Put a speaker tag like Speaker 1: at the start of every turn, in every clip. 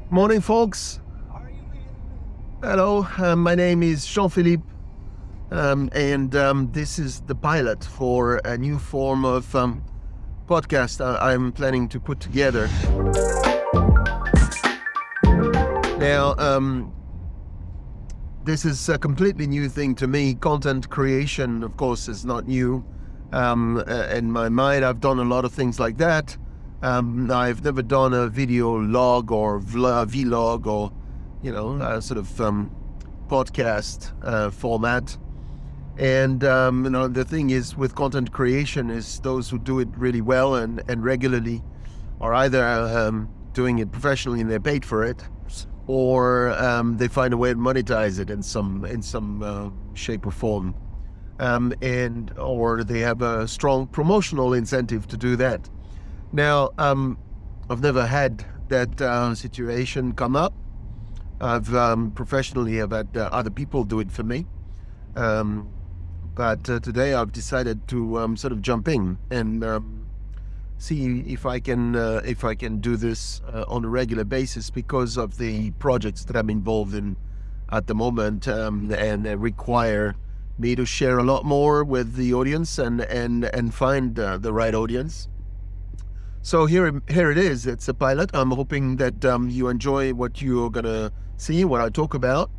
Speaker 1: Morning, folks. Hello, my name is Jean-Philippe, and this is the pilot for a new form of podcast I'm planning to put together. Now, this is a completely new thing to me. Content creation, of course, is not new. In my mind, I've done a lot of things like that. I've never done a video log or vlog or, a sort of podcast format. And, the thing is with content creation is those who do it really well and regularly are either doing it professionally and they're paid for it, or they find a way to monetize it in some shape or form. Or they have a strong promotional incentive to do that. Now, I've never had that situation come up. I've professionally have had other people do it for me. But today I've decided to sort of jump in and see if I can do this on a regular basis because of the projects that I'm involved in at the moment, and require me to share a lot more with the audience and find the right audience. So here it is. It's a pilot. I'm hoping that you enjoy what you're gonna see, what I talk about.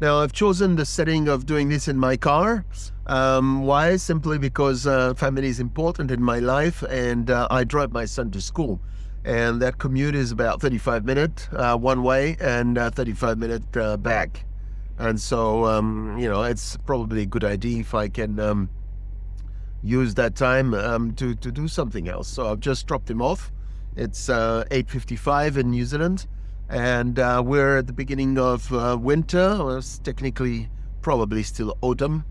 Speaker 1: Now, I've chosen the setting of doing this in my car. Why? Simply because family is important in my life, and I drive my son to school. And that commute is about 35 minutes one way and 35 minutes back. And so, it's probably a good idea if I can use that time to do something else. So I've just dropped him off. It's 8:55 in New Zealand, and we're at the beginning of winter, or it's technically probably still autumn.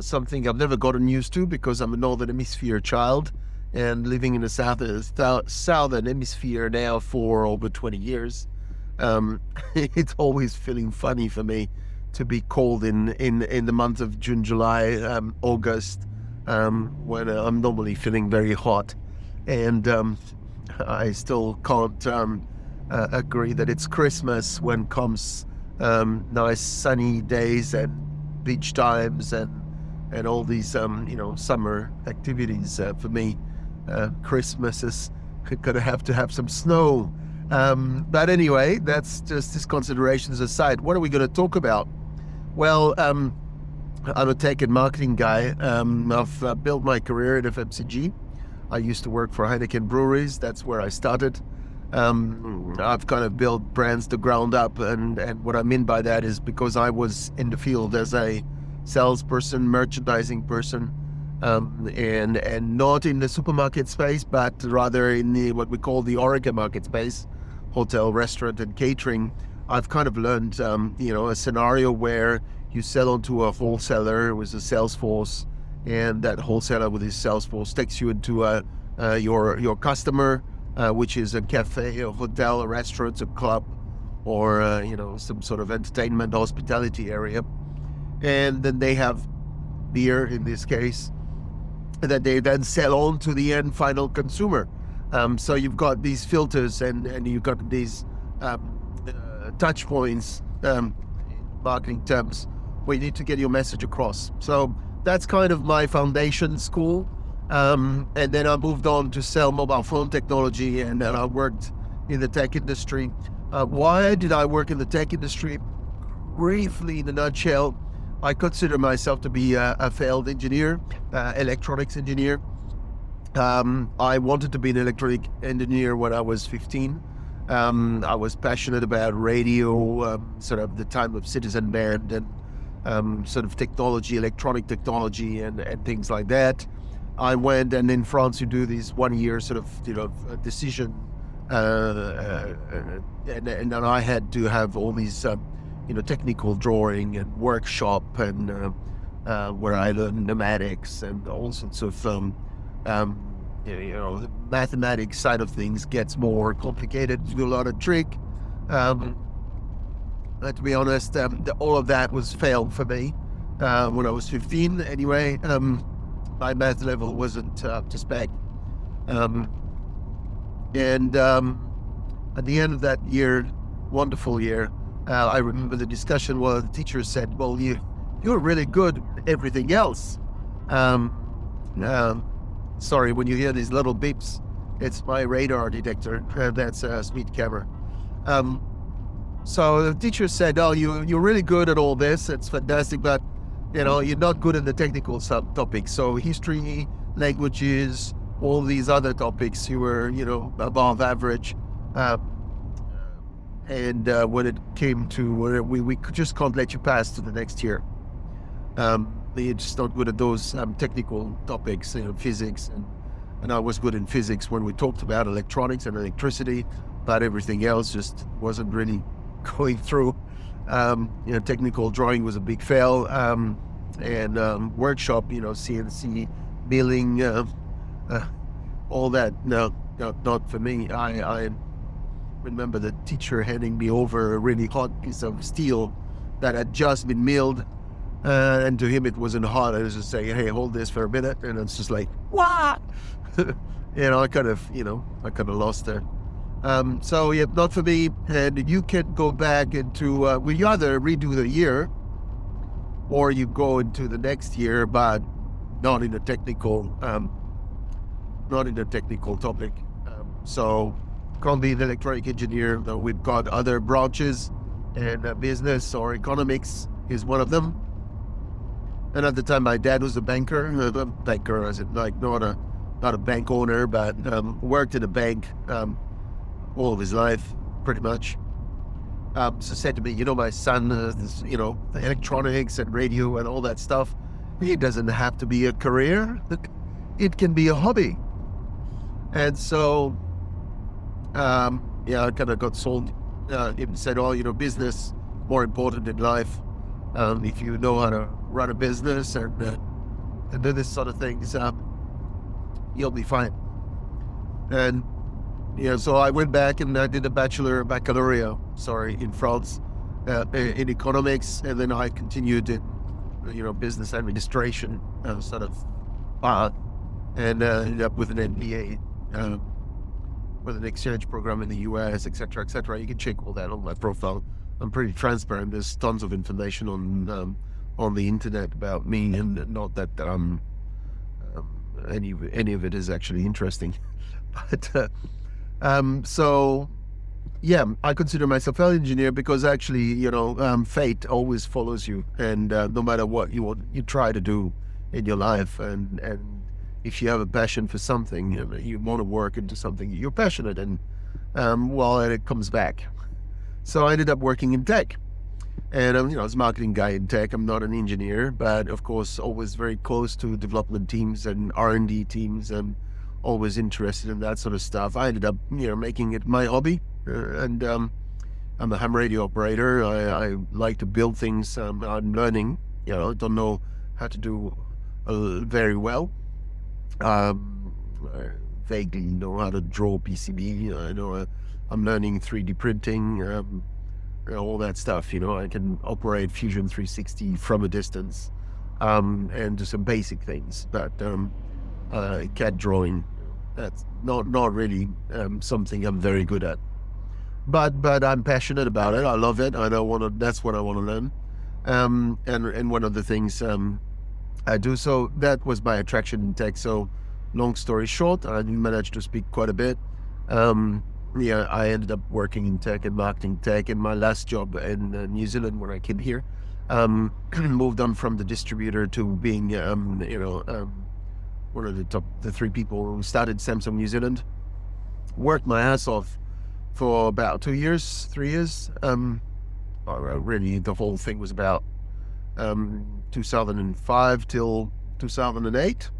Speaker 1: Something I've never gotten used to because I'm a Northern Hemisphere child and living in the Southern Hemisphere now for over 20 years. It's always feeling funny for me to be cold in the month of June, July, August, when I'm normally feeling very hot. And I still can't agree that it's Christmas when comes nice sunny days and beach times and all these summer activities. For me, Christmas is gonna have to have some snow. But anyway, that's just these considerations aside. What are we going to talk about? Well, I'm a tech and marketing guy. I've built my career at FMCG. I used to work for Heineken Breweries. That's where I started. I've kind of built brands to ground up, and what I mean by that is because I was in the field as a salesperson, merchandising person, and not in the supermarket space, but rather in the what we call the HoReCa market space, hotel, restaurant, and catering. I've kind of learned, a scenario where you sell onto a wholesaler with a sales force, and that wholesaler with his sales force takes you into your customer, which is a cafe, a hotel, a restaurant, a club, or some sort of entertainment, hospitality area, and then they have beer in this case that they then sell on to the end final consumer. So you've got these filters and you've got these touch points, in marketing terms, where you need to get your message across. So that's kind of my foundation school. And then I moved on to sell mobile phone technology, and then I worked in the tech industry. Why did I work in the tech industry? Briefly, in a nutshell, I consider myself to be a failed engineer, electronics engineer. I wanted to be an electronic engineer when I was 15. I was passionate about radio, sort of the time of Citizen Band, and sort of technology, electronic technology, and things like that. I went, and in France you do these 1 year sort of decision, and then I had to have all these technical drawing and workshop, and where I learned pneumatics and all sorts of the mathematics side of things gets more complicated. You do a lot of trick. To be honest, all of that was failed for me when I was 15. Anyway, my math level wasn't up to spec. At the end of that year, wonderful year, I remember the discussion where the teacher said, well, you're really good at everything else. Um, um, Sorry, when you hear these little beeps, it's my radar detector. That's a speed camera. Um, so the teacher said, oh, you're really good at all this. It's fantastic, but you're not good at the technical topics. So history, languages, all these other topics, you were, above average. And when it came to, we just can't let you pass to the next year. You're just not good at those technical topics, physics, and I was good in physics when we talked about electronics and electricity, but everything else just wasn't really going through. Technical drawing was a big fail, and workshop, CNC, milling, all that. No, not for me. I remember the teacher handing me over a really hot piece of steel that had just been milled. And to him, it wasn't hot. I was just saying, hey, hold this for a minute. And it's just like, what? I kind of lost there. So, yeah, not for me. And you can go back into, we either redo the year or you go into the next year, but not in a technical topic. So, can't be an electronic engineer. Though we've got other branches, and business or economics is one of them. And at the time, my dad was a banker. As in, like, not a bank owner, but worked in a bank all of his life, pretty much. So said to me, my son, the electronics and radio and all that stuff, it doesn't have to be a career. It can be a hobby. And so, I kind of got sold. It said, business more important in life. If you know how to run a business and do this sort of things, you'll be fine. And so I went back and I did a baccalaureate, in France, in economics, and then I continued in business administration and ended up with an MBA, with an exchange program in the US, etc., etc. You can check all that on my profile. I'm pretty transparent. There's tons of information on the internet about me, and not that any of it is actually interesting. But so yeah, I consider myself an engineer because actually, fate always follows you, and no matter what you try to do in your life, and if you have a passion for something, you want to work into something you're passionate in, and it comes back. So I ended up working in tech, and I was a marketing guy in tech. I'm not an engineer, but of course, always very close to development teams and R&D teams, and always interested in that sort of stuff. I ended up, making it my hobby, and I'm a ham radio operator. I like to build things. I'm learning. I don't know how to do very well. I vaguely know how to draw PCB. I know I'm learning 3D printing, all that stuff. I can operate Fusion 360 from a distance, and do some basic things. But CAD drawing, that's not really something I'm very good at. But I'm passionate about it. I love it. That's what I want to learn. And one of the things I do. So that was my attraction in tech. So long story short, I managed to speak quite a bit. I ended up working in tech and marketing tech. And my last job in New Zealand, when I came here, moved on from the distributor to being, one of the three people who started Samsung New Zealand. Worked my ass off for about 3 years. Really, the whole thing was about 2005 till 2008.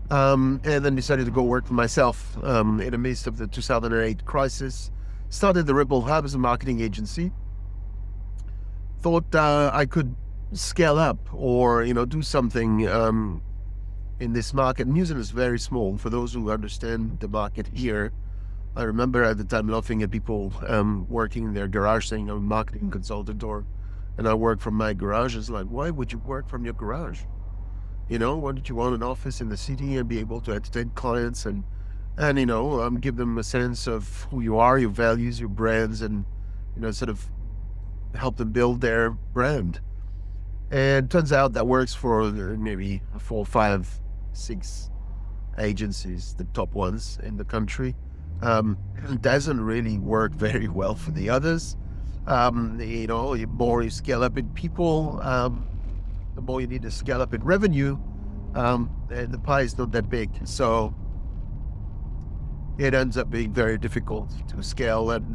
Speaker 1: And then decided to go work for myself in the midst of the 2008 crisis. Started the Ripple Hub as a marketing agency. Thought I could scale up or do something in this market. New Zealand is very small. For those who understand the market here, I remember at the time laughing at people working in their garage saying I'm a marketing consultant, and I work from my garage. It's like, why would you work from your garage? Why don't you want an office in the city and be able to entertain clients and and give them a sense of who you are, your values, your brands, and sort of help them build their brand. And it turns out that works for maybe 4, 5, 6 agencies, the top ones in the country. It doesn't really work very well for the others. The more you scale up in people, the more you need to scale up in revenue, and the pie is not that big. So it ends up being very difficult to scale. And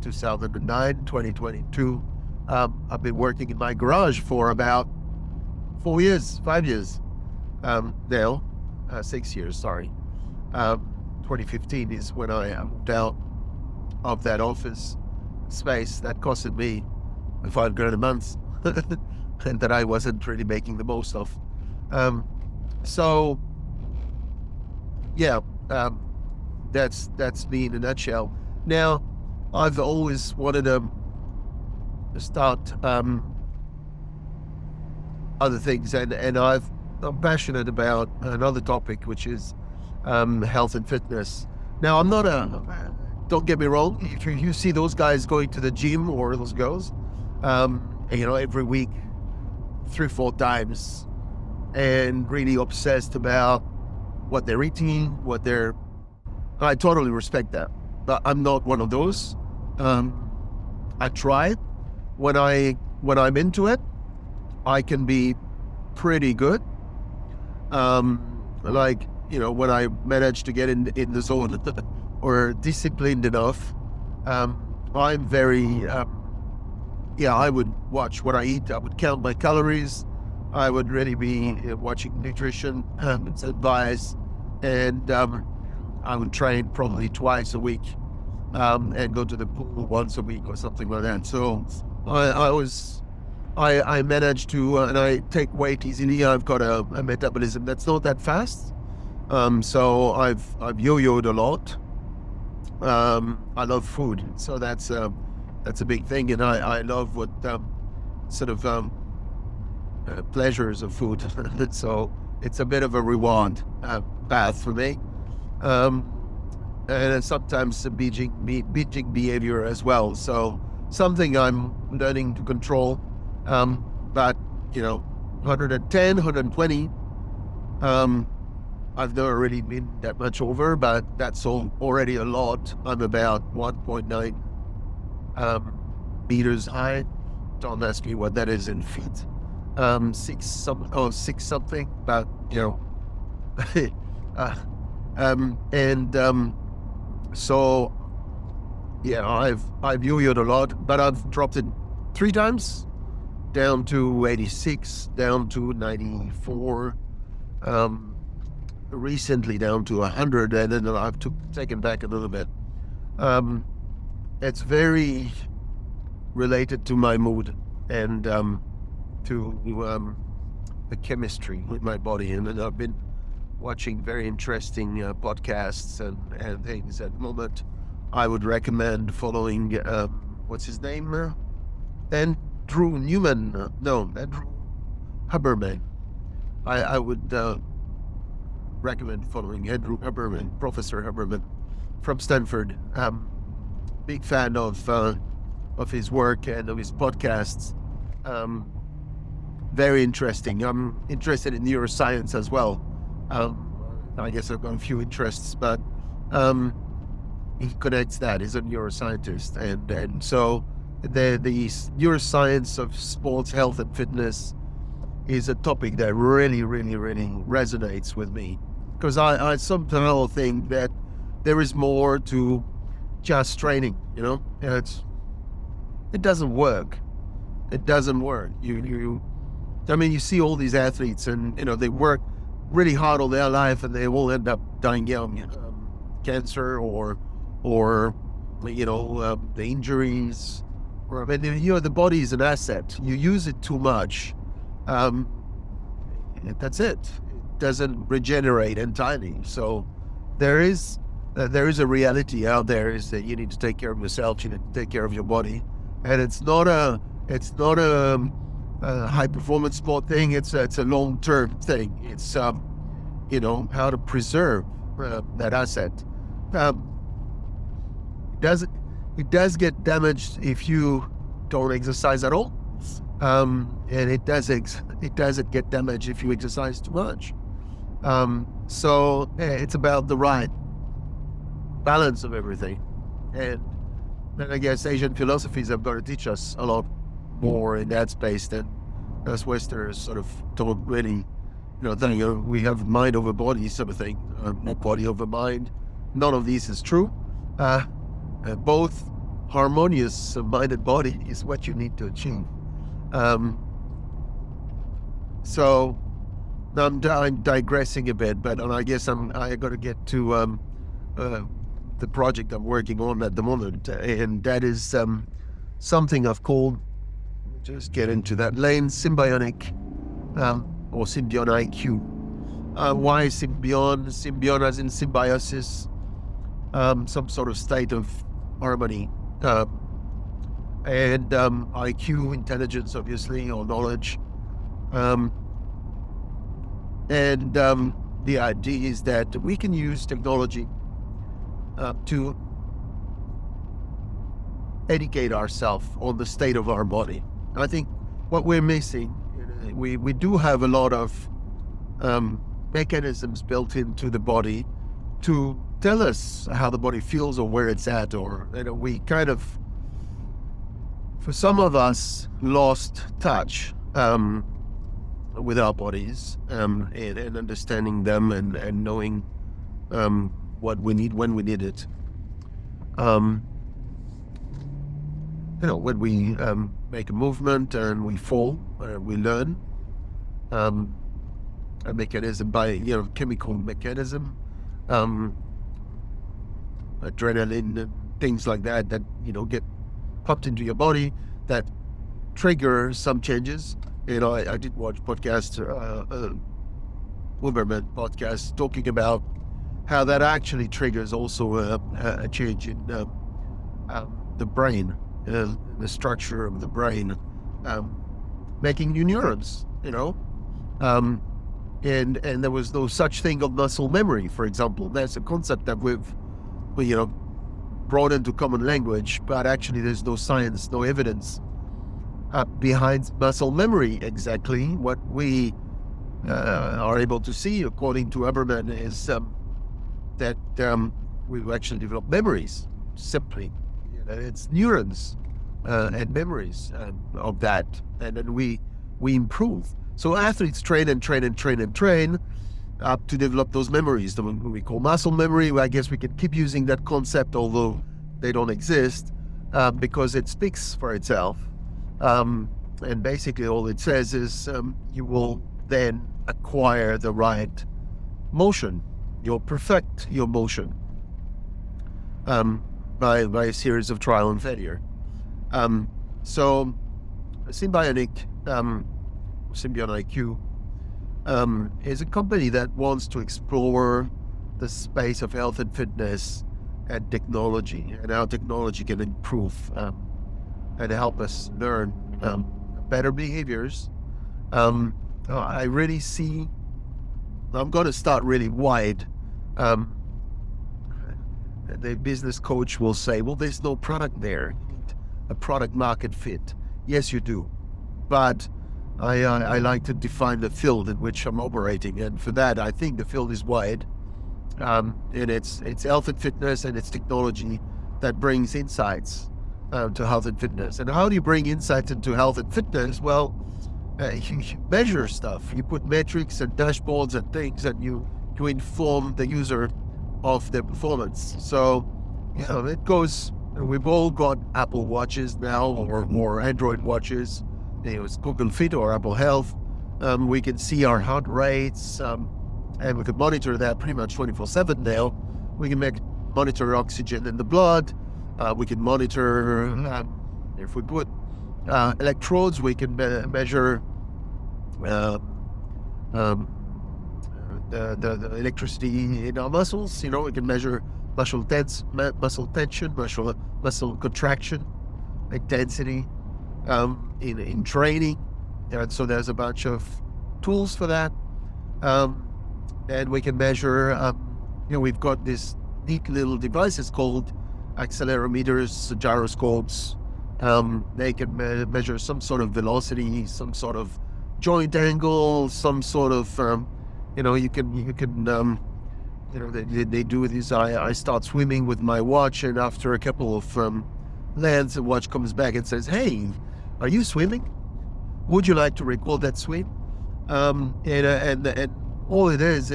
Speaker 1: 2009, 2022, I've been working in my garage for about 4 years, 5 years now, 6 years, sorry. 2015 is when I moved out of that office space that costed me $5,000 a month and that I wasn't really making the most of. So yeah, that's me in a nutshell. Now, I've always wanted to start other things, and I'm passionate about another topic, which is health and fitness. Now, I'm not don't get me wrong, if you see those guys going to the gym, or those girls, every week, 3-4 times, and really obsessed about what they're eating, I totally respect that, but I'm not one of those. I try. When I'm into it, I can be pretty good. When I manage to get in the zone or disciplined enough, I'm very, I would watch what I eat. I would count my calories. I would really be watching nutrition advice, and I would train probably twice a week, and go to the pool once a week or something like that. So I manage to, and I take weight easily. I've got a metabolism that's not that fast. So I've yo-yoed a lot. I love food, so that's a big thing, and I love what pleasures of food. So it's a bit of a reward path for me, and sometimes a binging behavior as well. So something I'm learning to control. But 110, 120. I've never really been that much over, but that's already a lot. I'm about 1.9 meters high. Don't ask me what that is in feet. 6 something, but so yeah, I've yo-yoed a lot, but I've dropped it 3 times, down to 86, down to 94, recently down to 100, and then I've taken back a little bit. It's very related to my mood and to the chemistry with my body, and then I've been watching very interesting podcasts and things at the moment. I would recommend following what's his name? Andrew Newman. No, Andrew Huberman. I would recommend following Andrew Huberman, Professor Huberman from Stanford. Big fan of his work and of his podcasts. Very interesting. I'm interested in neuroscience as well. I guess I've got a few interests, but he connects that. He's a neuroscientist, and so the neuroscience of sports health and fitness is a topic that really, really, really resonates with me, because I somehow think that there is more to just training. It doesn't work. It doesn't work. You see all these athletes, and they work really hard all their life, and they all end up dying young, cancer or the injuries. Or the body is an asset. You use it too much, that's it. It doesn't regenerate entirely. So there is a reality out there, is that you need to take care of yourself. You need to take care of your body, and it's not a high performance sport thing. It's a long term thing. how to preserve that asset. Um, it does it does get damaged if you don't exercise at all, and it doesn't get damaged if you exercise too much. So it's about the right balance of everything, and then I guess Asian philosophies have got to teach us a lot more in that space than us Westerners sort of don't really, think we have mind over body sort of thing, not body over mind. None of these is true. Both harmonious minded body is what you need to achieve. Um, so I'm digressing a bit, but I guess I got to get to the project I'm working on at the moment, and that is something I've called, just get into that lane, symbiotic or symbion IQ. Why symbion? Symbion as in symbiosis, some sort of state of harmony, and IQ, intelligence, obviously, or knowledge. And the idea is that we can use technology to educate ourselves on the state of our body. I think what we're missing, we do have a lot of mechanisms built into the body to tell us how the body feels or where it's at, or we kind of, for some of us, lost touch with our bodies, and understanding them, and knowing what we need when we need it. When we make a movement and we fall, we learn a mechanism by chemical mechanism, adrenaline and things like that get popped into your body that trigger some changes. I did watch podcast, Uberman podcast, talking about how that actually triggers also a change in the brain, the structure of the brain, making new neurons, and there was no such thing of muscle memory, for example. That's a concept that we brought into common language, but actually there's no science, no evidence behind muscle memory. Exactly what we are able to see, according to Haberman, is that we actually develop memories. Simply, it's neurons and memories of that, and then we improve. So athletes train and train and train and train to develop those memories, the one we call muscle memory. I guess we can keep using that concept, although they don't exist, because it speaks for itself. And basically all it says is you will then acquire the right motion. You'll perfect your motion by a series of trial and failure. So Symbionic, Symbion IQ, is a company that wants to explore the space of health and fitness and technology, and how technology can improve and help us learn better behaviors. I really see, I'm going to start really wide. The business coach will say, well, there's no product there. You need a product market fit. Yes, you do. But I like to define the field in which I'm operating. And for that, I think the field is wide. And it's health and fitness, and it's technology that brings insights to health and fitness. And how do you bring insights into health and fitness? Well, you measure stuff. You put metrics and dashboards and things, and you inform the user of their performance. So, it goes. We've all got Apple Watches now, or Android watches. It's Google Fit or Apple Health. We can see our heart rates, and we can monitor that pretty much 24/7 now. We can monitor oxygen in the blood. We can monitor, if we put electrodes, we can measure the electricity in our muscles. We can measure muscle tension, muscle contraction, intensity in training. And so there's a bunch of tools for that. and we can measure. We've got this neat little devices called accelerometers, gyroscopes. They can measure some sort of velocity, some sort of joint angle, some sort of, they do this. I start swimming with my watch, and after a couple of lands, the watch comes back and says, "Hey, are you swimming? Would you like to record that swim?" And all it is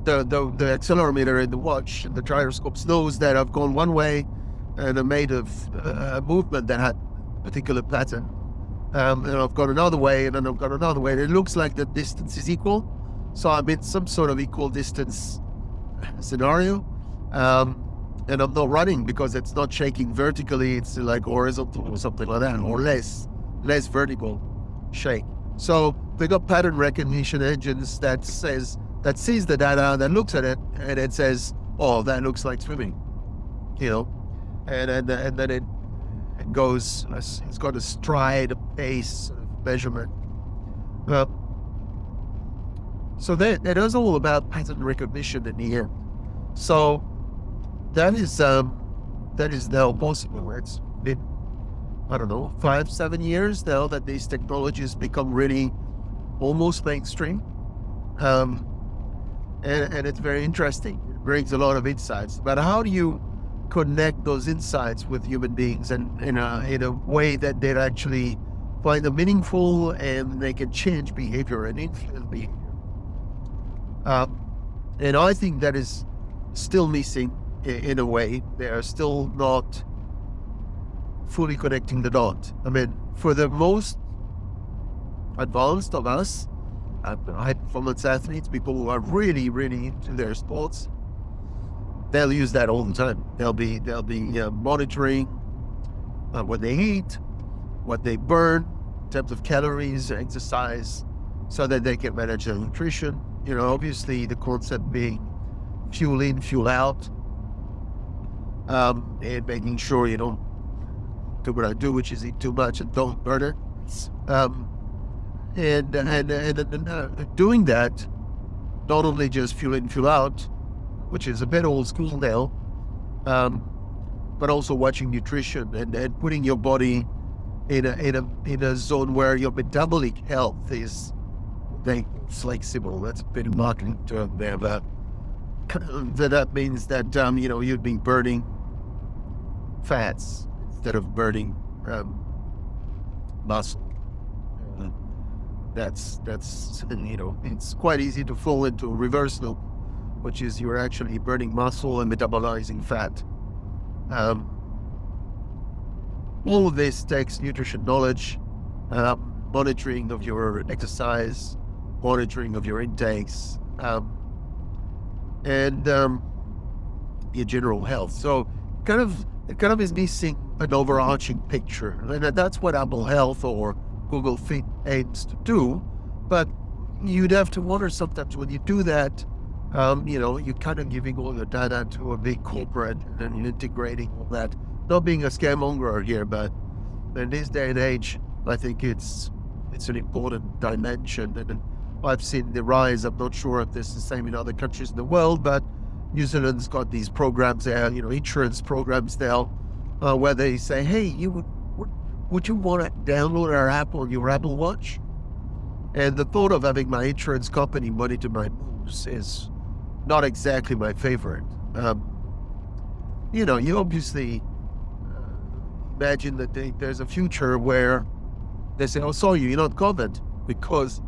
Speaker 1: the accelerometer in the watch and the gyroscopes knows that I've gone one way and I made a movement that had a particular pattern. And I've got another way, and then I've got another way. And it looks like the distance is equal. So I'm in some sort of equal distance scenario. And I'm not running because it's not shaking vertically. It's like horizontal or something like that, or less vertical shake. So they got pattern recognition engines that sees the data, that looks at it, and it says, "Oh, that looks like swimming," and then it goes. It's got a stride, a pace, measurement. So that is all about pattern recognition in the end. So that is now possible. It's been, I don't know, 5-7 years now that these technologies become really almost mainstream. And it's very interesting. It brings a lot of insights. But how do you connect those insights with human beings, and in a way that they actually find them meaningful and they can change behavior and influence behavior? And I think that is still missing in a way. They are still not fully connecting the dot. I mean, for the most advanced of us, high performance athletes, people who are really, really into their sports, they'll use that all the time. They'll be monitoring what they eat, what they burn in terms of calories, exercise, so that they can manage their nutrition. Obviously the concept being fuel in, fuel out, and making sure you don't do what I do, which is eat too much and don't burn it. And doing that, not only just fuel in, fuel out, which is a bit old school now, but also watching nutrition and putting your body in a zone where your metabolic health is very flexible. That's a bit of marketing term there, but that means that you'd be burning fats instead of burning muscle. That's it's quite easy to fall into a reverse loop, which is you're actually burning muscle and metabolizing fat. All of this takes nutrition knowledge, monitoring of your exercise, monitoring of your intakes, and your general health. So it kind of is missing an overarching picture, and that's what Apple Health or Google Fit aims to do. But you'd have to wonder sometimes when you do that, you're kind of giving all your data to a big corporate and integrating all that. Not being a scaremonger here, but in this day and age, I think it's an important dimension. And I've seen the rise. I'm not sure if this is the same in other countries in the world, but New Zealand's got these programs there, insurance programs now, where they say, "Hey, would you want to download our app on your Apple Watch?" And the thought of having my insurance company monitor my moves is not exactly my favorite. You obviously imagine that there's a future where they say, "Oh, sorry, you're not covered because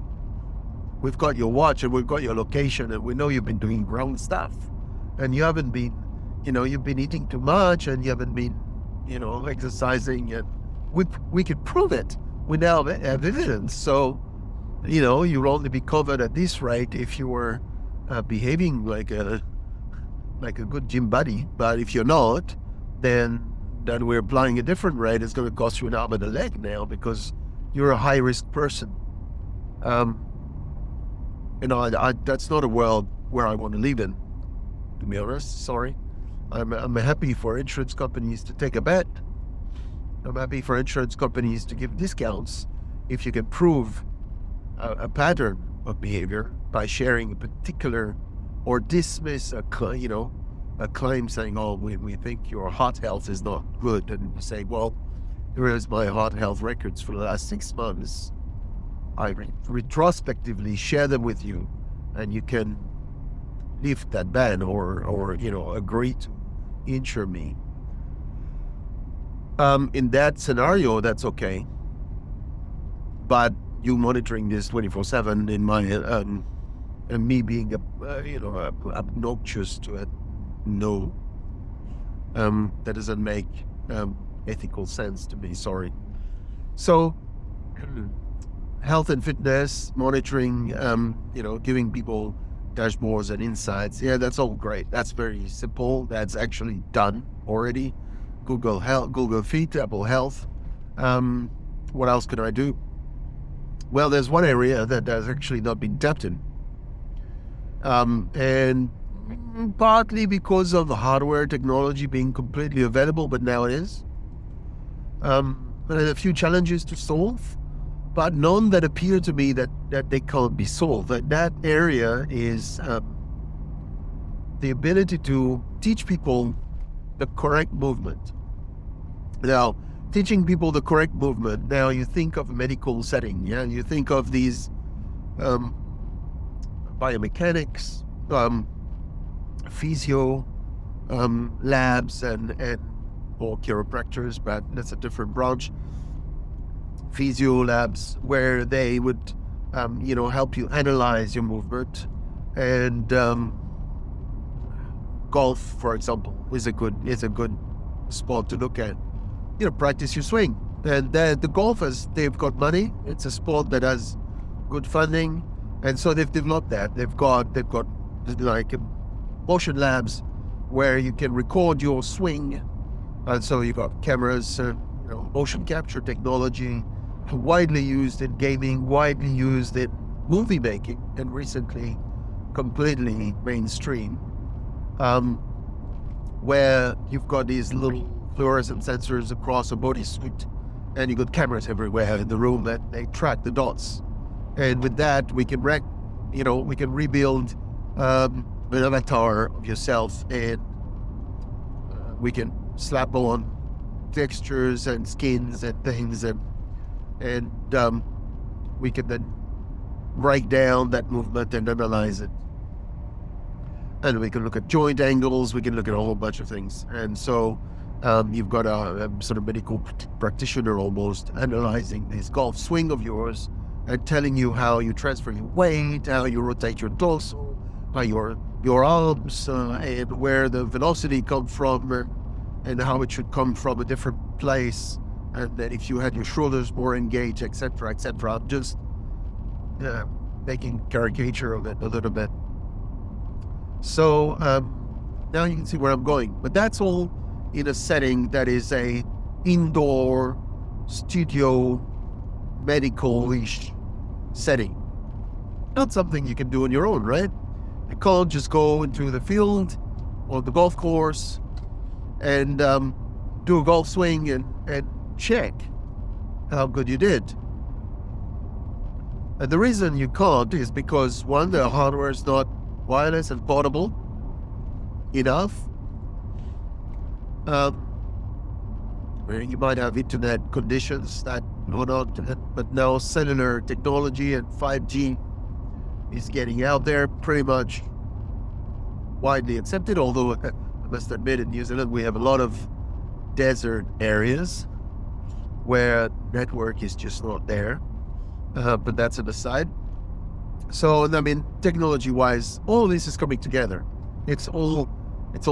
Speaker 1: we've got your watch and we've got your location and we know you've been doing wrong stuff and you haven't been, you've been eating too much and you haven't been, exercising, and we can prove it. We now have evidence. So, you'll only be covered at this rate if you were behaving like a good gym buddy. But if you're not, then we're applying a different rate. It's going to cost you an arm and a leg now because you're a high risk person." That's not a world where I want to live in, to be honest. Sorry. I'm happy for insurance companies to take a bet. I'm happy for insurance companies to give discounts if you can prove a pattern of behavior. by sharing a particular or dismiss a claim saying, "Oh, we think your heart health is not good," and you say, "Well, here is my heart health records for the last 6 months. I retrospectively share them with you, and you can lift that ban or agree to insure me." In that scenario, that's okay. But you monitoring this 24/7 in my and me being obnoxious to it, no, that doesn't make ethical sense to me. Sorry. So, health and fitness monitoring, giving people dashboards and insights. Yeah, that's all great. That's very simple. That's actually done already. Google Health, Google Fit, Apple Health. What else could I do? Well, there's one area that has actually not been tapped in. And partly because of the hardware technology being completely available, but now it is. But a few challenges to solve, but none that appear to me that they can't be solved. That area is the ability to teach people the correct movement. Now, teaching people the correct movement, now you think of a medical setting, yeah? You think of these biomechanics, physio labs or chiropractors, but that's a different branch. Physio labs where they would help you analyze your movement, and golf, for example, is a good spot to look at. Practice your swing. And the golfers, they've got money. It's a sport that has good funding, and so they've developed that. They've got like motion labs where you can record your swing, and so you've got cameras, motion capture technology, widely used in gaming, widely used in movie making, and recently completely mainstream, where you've got these little fluorescent sensors across a bodysuit, and you've got cameras everywhere in the room that they track the dots. And with that, we can rebuild an avatar of yourself, and we can slap on textures and skins and things, and we can then break down that movement and analyze it. And we can look at joint angles, we can look at a whole bunch of things. And so you've got a sort of medical practitioner almost analyzing this golf swing of yours and telling you how you transfer your weight, how you rotate your torso, how your arms, and where the velocity comes from, and how it should come from a different place, and then if you had your shoulders more engaged, etc., etc. I'm just making caricature of it a little bit. So now you can see where I'm going. But that's all in a setting that is a indoor studio medical-ish setting. Not something you can do on your own, right? You can't just go into the field or the golf course and do a golf swing and check how good you did. And the reason you can't is because, one, the hardware is not wireless and portable enough. Where you might have internet conditions that or not, but now cellular technology and 5G is getting out there, pretty much widely accepted, although I must admit in New Zealand we have a lot of desert areas where network is just not there, but that's an aside. So, I mean, technology-wise, all this is coming together. It's all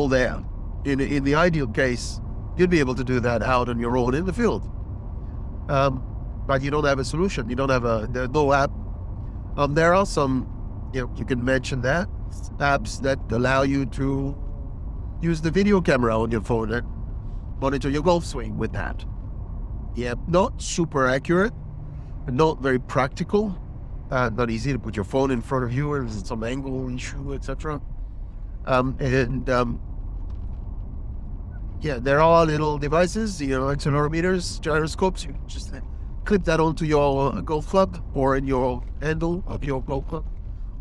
Speaker 1: there. In the ideal case, you'd be able to do that out on your own in the field. But you don't have a solution. You don't have there's no app. There are some, you can mention that, apps that allow you to use the video camera on your phone and monitor your golf swing with that. Yeah, not super accurate, not very practical, not easy to put your phone in front of you and some angle issue, etc. Yeah, there are little devices, accelerometers, gyroscopes. You can just clip that onto your golf club or in your handle of your golf club,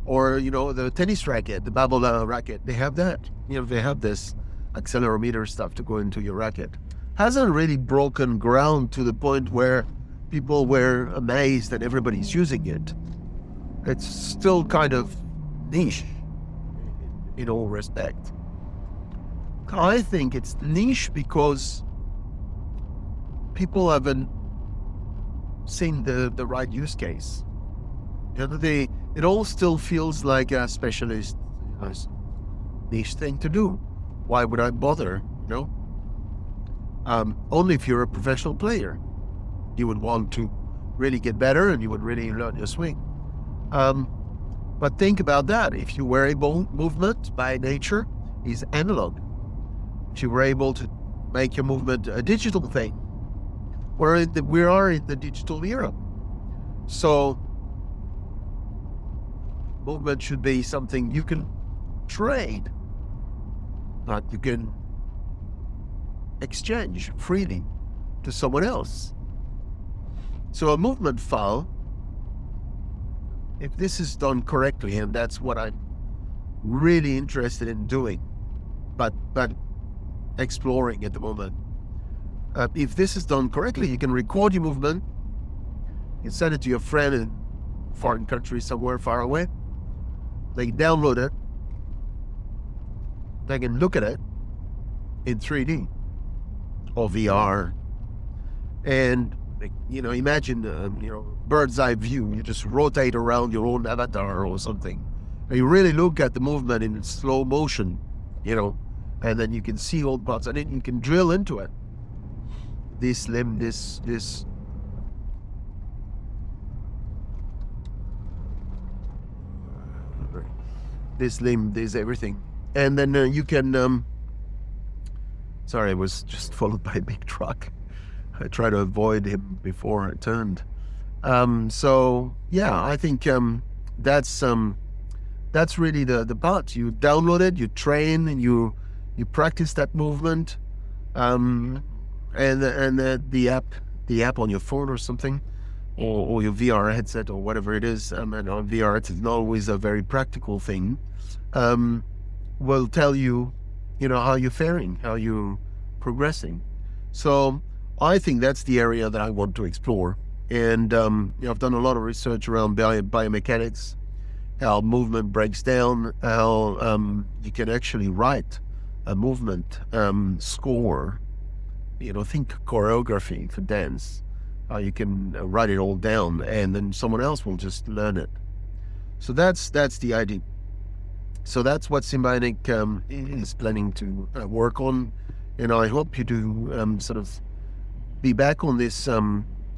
Speaker 1: Or, the tennis racket, the bubble racket, they have that. They have this accelerometer stuff to go into your racket. Hasn't really broken ground to the point where people were amazed that everybody's using it. It's still kind of niche in all respect. I think it's niche because people haven't seen the right use case. It all still feels like a specialist niche thing to do. Why would I bother? Only if you're a professional player, you would want to really get better and you would really learn your swing. But think about that. If you were able, movement by nature is analog. If you were able to make your movement a digital thing, we are in the digital era. So movement should be something you can trade, not you can exchange freely to someone else. So a movement file, if this is done correctly, and that's what I'm really interested in doing, but exploring at the moment. If this is done correctly, you can record your movement, you send it to your friend in a foreign country somewhere far away. They download it, they can look at it in 3D or VR, and imagine bird's eye view. You just rotate around your own avatar or something, and you really look at the movement in slow motion, and then you can see all parts, and then you can drill into it. This limb, this limb, this everything, and then you can. Sorry, I was just followed by a big truck. I tried to avoid him before I turned. So yeah, I think that's really the part. You download it, you train, and you practice that movement, and the app on your phone or something, or your VR headset or whatever it is. And on VR, it's not always a very practical thing. Will tell you, how you're faring, how you're progressing. So I think that's the area that I want to explore. And I've done a lot of research around biomechanics, how movement breaks down, how you can actually write a movement score. Think choreography for dance. How you can write it all down, and then someone else will just learn it. So that's the idea. So that's what Symbionic is planning to work on, and I hope you do sort of be back on this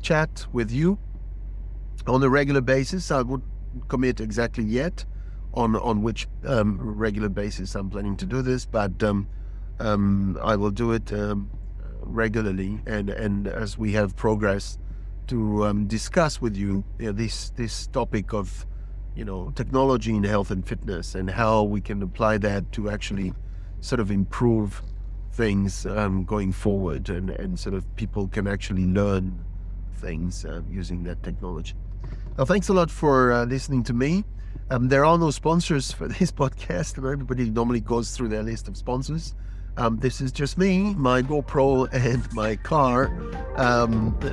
Speaker 1: chat with you on a regular basis. I wouldn't commit exactly yet on which regular basis I'm planning to do this, but I will do it regularly, and as we have progress to discuss with you, this topic of technology in health and fitness, and how we can apply that to actually sort of improve things going forward, and sort of people can actually learn things using that technology. Well, thanks a lot for listening to me. There are no sponsors for this podcast, and everybody normally goes through their list of sponsors. This is just me, my GoPro, and my car.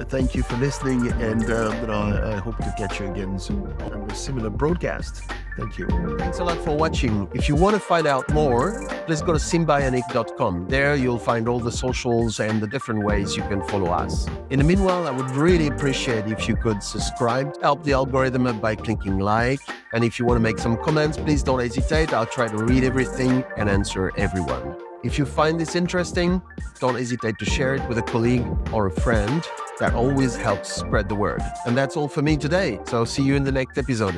Speaker 1: Thank you for listening, and I hope to catch you again soon on a similar broadcast. Thank you. Thanks a lot for watching. If you want to find out more, please go to symbionic.com. There you'll find all the socials and the different ways you can follow us. In the meanwhile, I would really appreciate if you could subscribe, help the algorithm by clicking like. And if you want to make some comments, please don't hesitate. I'll try to read everything and answer everyone. If you find this interesting, don't hesitate to share it with a colleague or a friend. That always helps spread the word. And that's all for me today. So see you in the next episode.